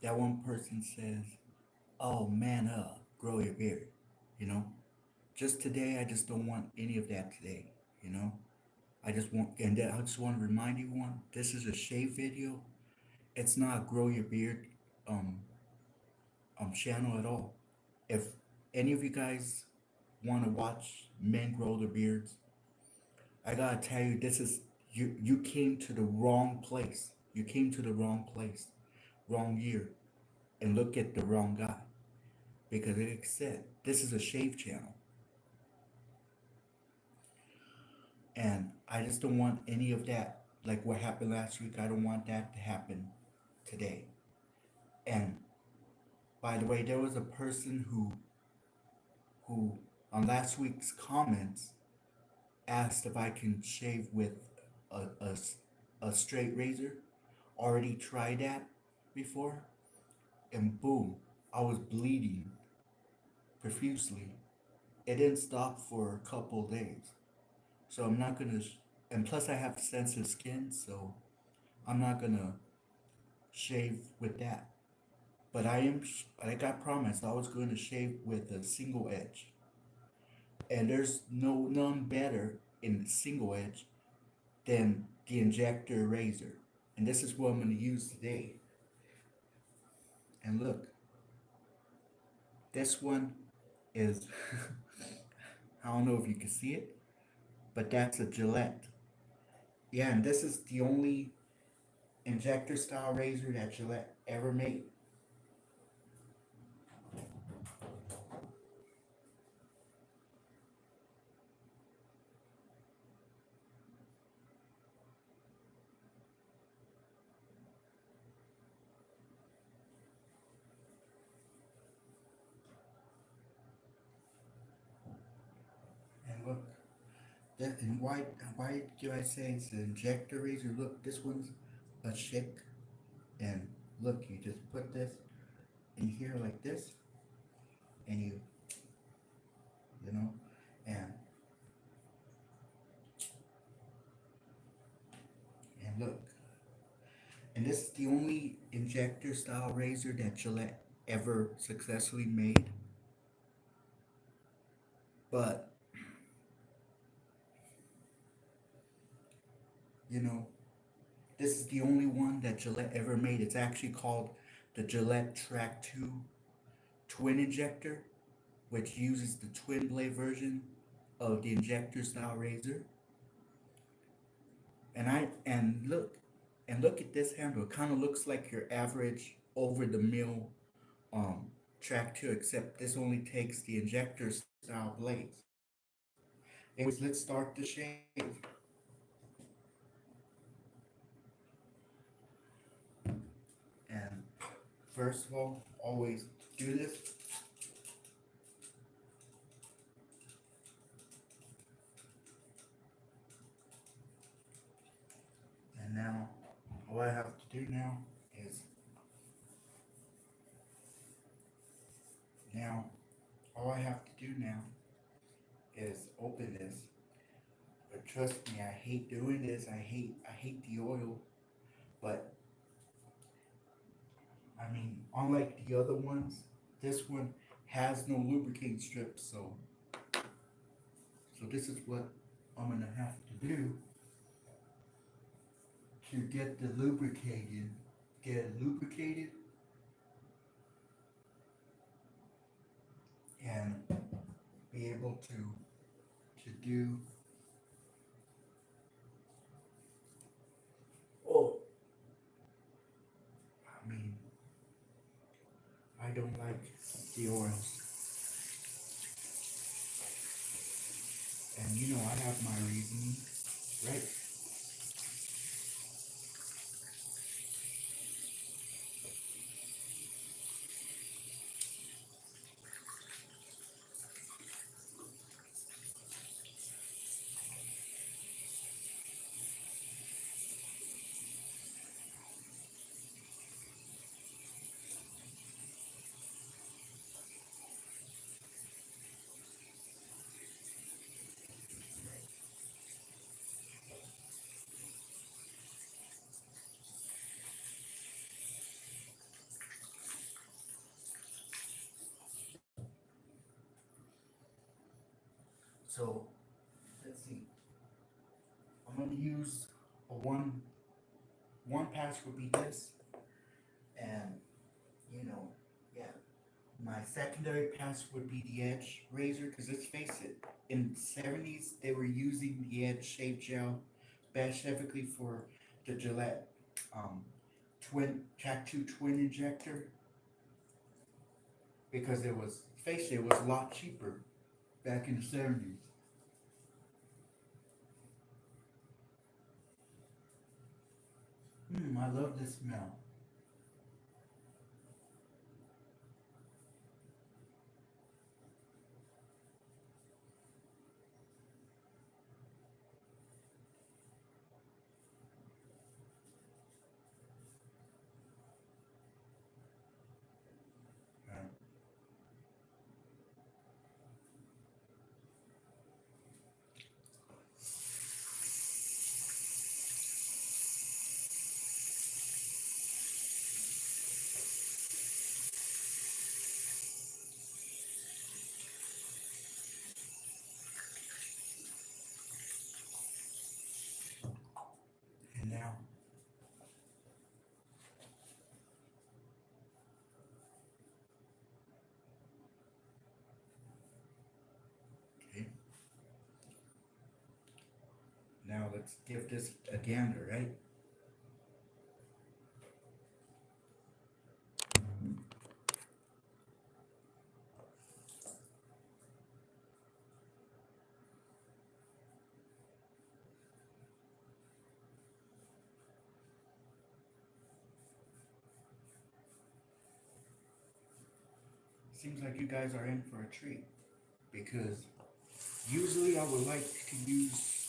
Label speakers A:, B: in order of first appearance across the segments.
A: that one person says, "Oh, man up, grow your beard," you know. Just today, I just don't want any of that today, you know. I just want, and then I just want to remind everyone, this is a shave video. It's not a grow your beard um channel at all. If any of you guys want to watch men grow their beards, I gotta tell you, this is you came to the wrong place. You came to the wrong place, wrong year, and look at the wrong guy. Because like I said, this is a shave channel, and I just don't want any of that. Like what happened last week, I don't want that to happen today. And by the way, there was a person who on last week's comments asked if I can shave with a, a, a straight razor. Already tried that before, and boom, I was bleeding profusely. It didn't stop for a couple days. So I'm not gonna, and plus I have sensitive skin, so I'm not gonna shave with that. But like I promised, I was going to shave with a single edge. And there's none better in single edge than the injector razor. And this is what I'm going to use today. And look, this one is, I don't know if you can see it, but that's a Gillette. Yeah, and this is the only injector style razor that Gillette ever made. And look, and why do I say it's an injector razor? Look, this one's a chick, and look, you just put this in here like this, and you know, and look, and this is the only injector style razor that Gillette ever successfully made. But you know, this is the only one that Gillette ever made. It's actually called the Gillette Trac 2 twin injector, which uses the twin blade version of the injector style razor. And look at this handle. It kind of looks like your average over the mill um Trac 2, except this only takes the injector style blades. Anyways, let's start the shave. And first of all, always do this. And now, all I have to do is now, all I have to do now is open this. But trust me, I hate doing this. I hate the oil. But I mean, unlike the other ones, this one has no lubricating strips. So this is what I'm gonna have to do to get it lubricated, and be able to do. Oh, I mean, I don't like the oils, and you know I have my reasoning, right? So let's see. I'm gonna use a one pass would be this, and you know, yeah. My secondary pass would be the Edge razor, because let's face it, in the 70s they were using the Edge shave gel specifically for the Gillette um, Trac 2 twin injector, because it was, face it, it was a lot cheaper back in the 70s. I love this smell. Uh, and now, okay, now let's give this a gander, right? Seems like you guys are in for a treat, because usually I would like to use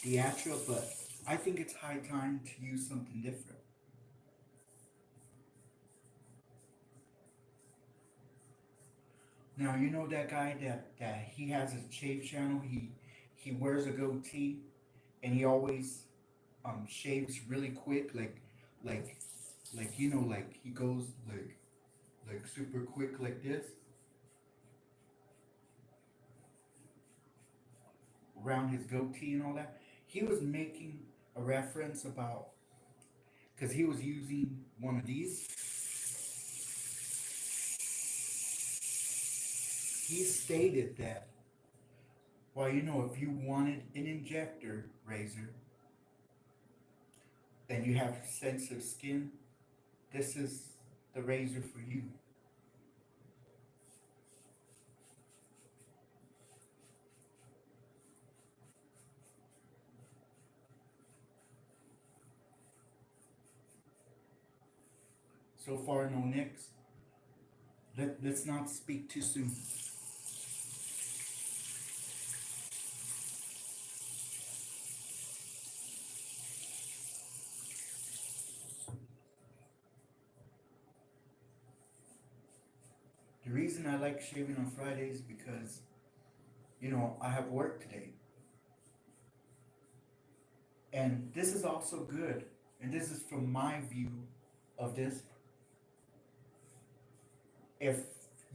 A: the Atra, but I think it's high time to use something different. Now you know that guy that he has a shave channel. He wears a goatee, and he always shaves really quick, like you know, like he goes like super quick like this around his goatee and all that. He was making a reference about, because he was using one of these. He stated that, well, you know, if you wanted an injector razor and you have sensitive skin, this is the razor for you. So far, no nicks. Let's not speak too soon. The reason I like shaving on Fridays because, you know, I have work today. And this is also good. And this is from my view of this. If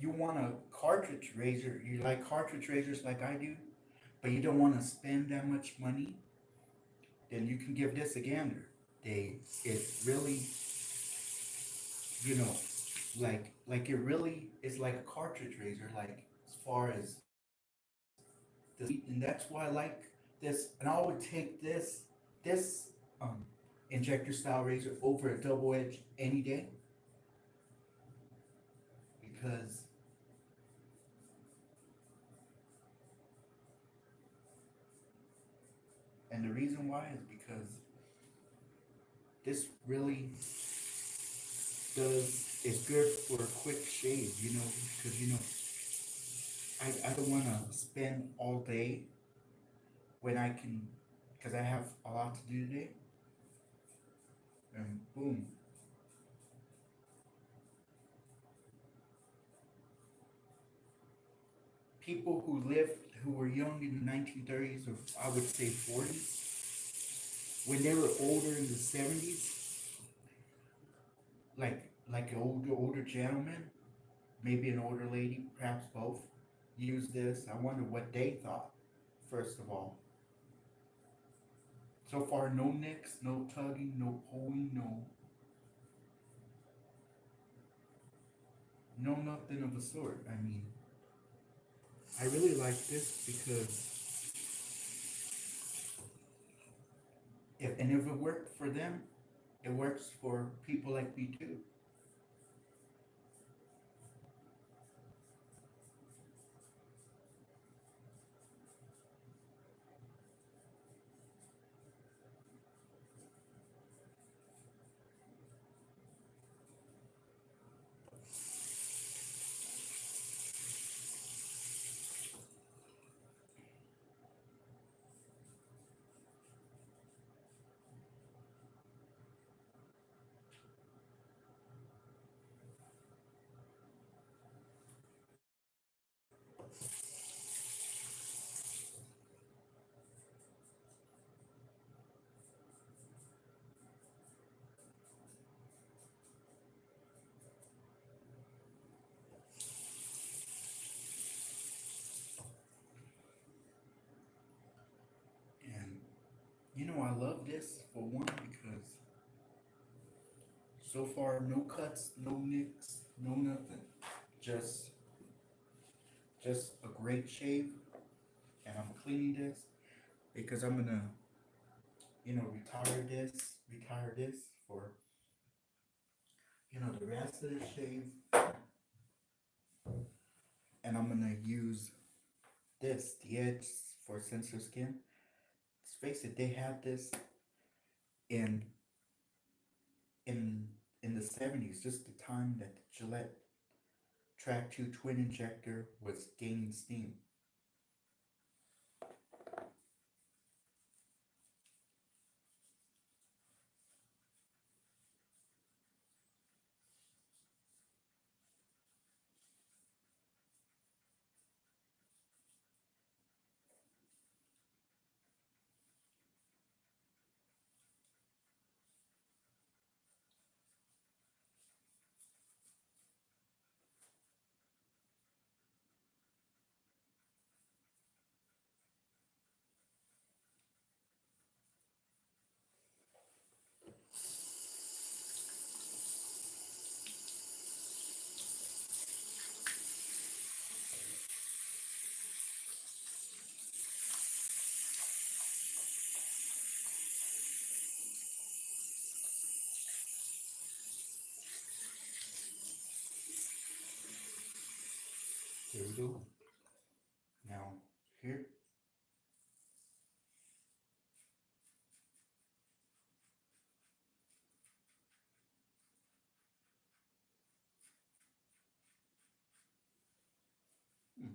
A: you want a cartridge razor, you like cartridge razors like I do, but you don't want to spend that much money, then you can give this a gander. It really, you know, like it really is like a cartridge razor, like as far as the, and that's why I like this. And I would take this um injector style razor over a double edge any day, because, and the reason why is because this really does, is good for a quick shave, you know, because you know I don't want to spend all day when I can, because I have a lot to do today, and boom. People who lived, who were young in the 1930s, or I would say 40s, when they were older in the 70s, like an older gentleman, maybe an older lady, perhaps both, use this. I wonder what they thought. First of all, so far no nicks, no tugging, no pulling, no nothing of the sort. I mean, I really like this because if it worked for them, it works for people like me too. And I love this for one because so far no cuts, no nicks, no nothing. Just just a great shave, and I'm cleaning this because I'm gonna retire this for the rest of the shave, and I'm gonna use this, the edge for sensitive skin. Let's face it, they had this in in the 70s, just the time that the Gillette Trac 2 twin injector was gaining steam. Here we go. Now here, hmm,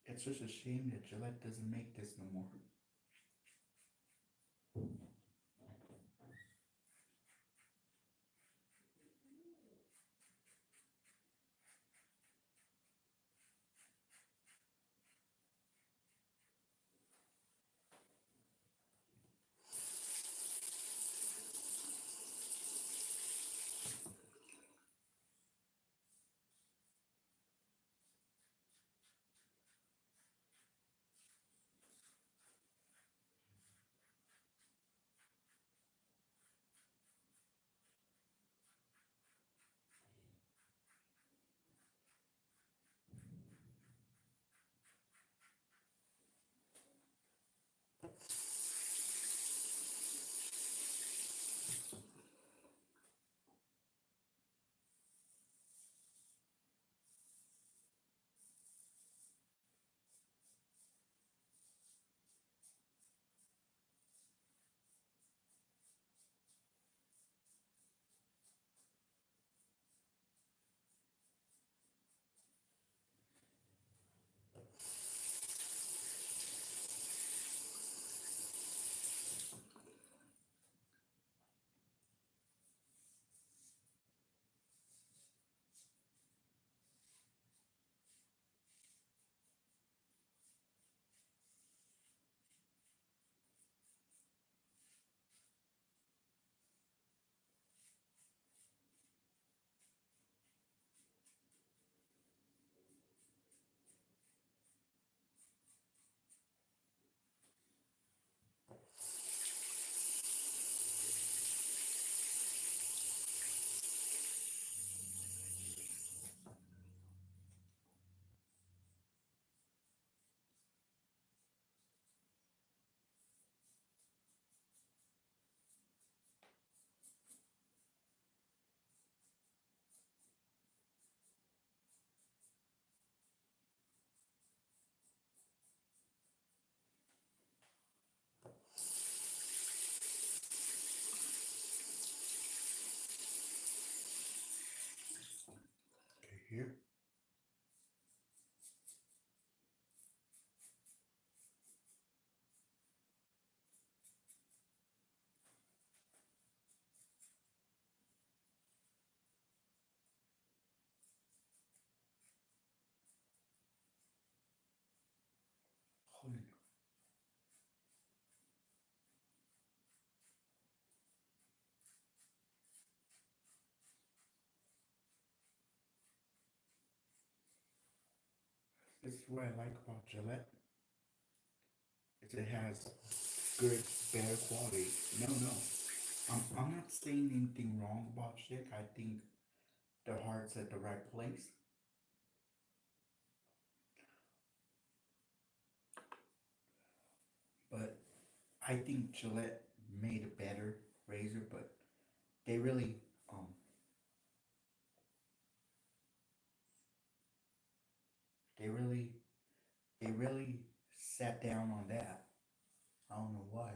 A: it's just a shame that Gillette doesn't make this no more. This is what I like about Gillette. Is it has good, better quality. No. I'm not saying anything wrong about Schick. I think their heart's at the right place. But I think Gillette made a better razor, but they really, um, they really, they really sat down on that. I don't know why.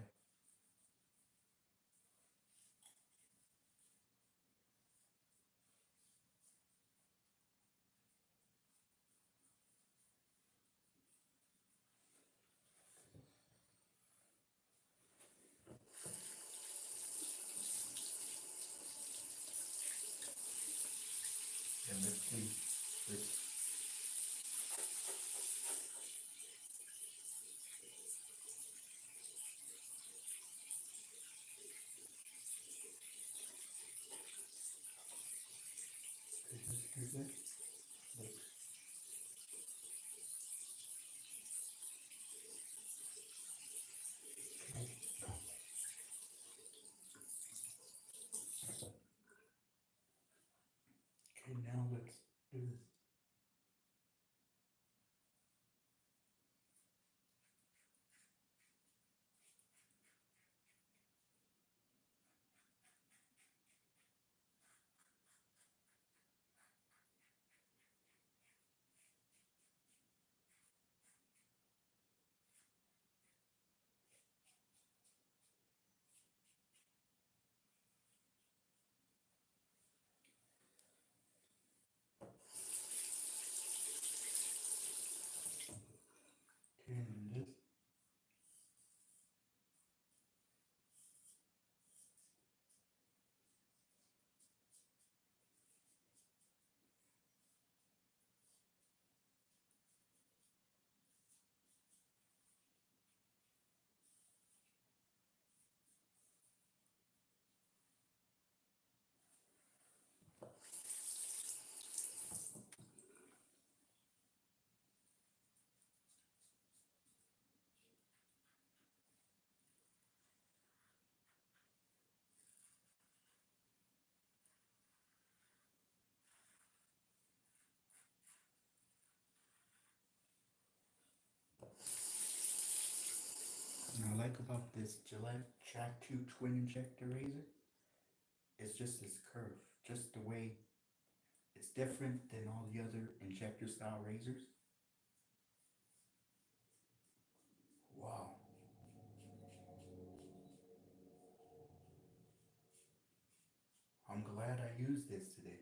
A: And let's see. Let's, let's do this. Look. Okay, now let's do this. Okay, and this. And I like about this Gillette Trac 2 twin injector razor, it's just this curve, just the way it's different than all the other injector style razors. Wow, I'm glad I used this today.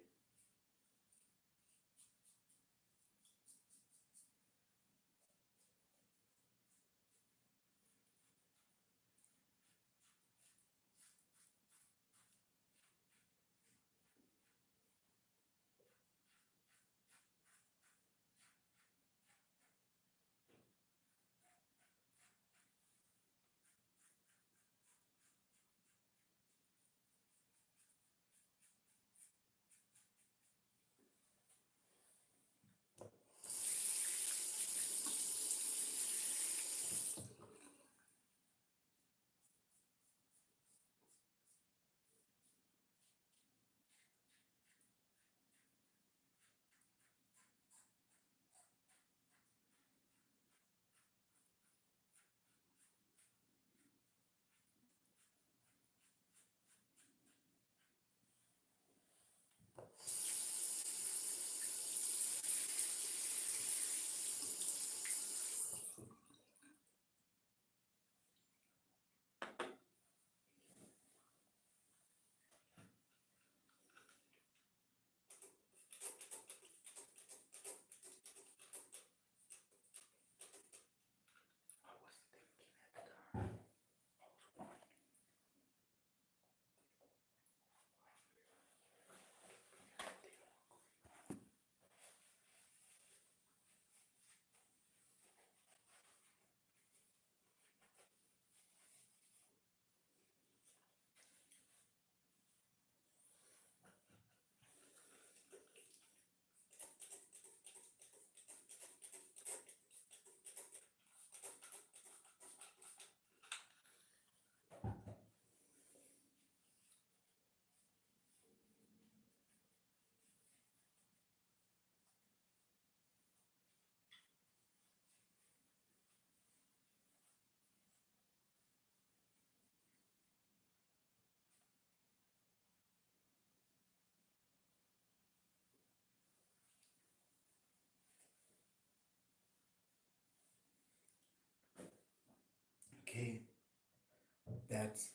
A: that's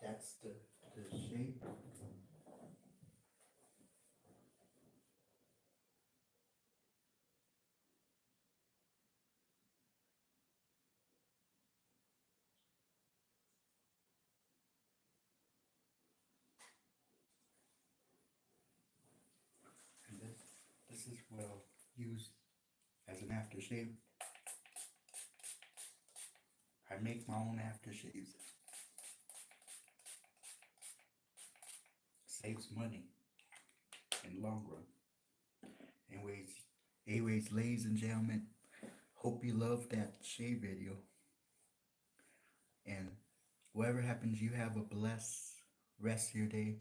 A: that's the shape. And this is what I'll use as an aftershave. I make my own aftershaves. Saves money in the long run. Anyways, ladies and gentlemen, hope you loved that shave video. And whatever happens, you have a blessed rest of your day.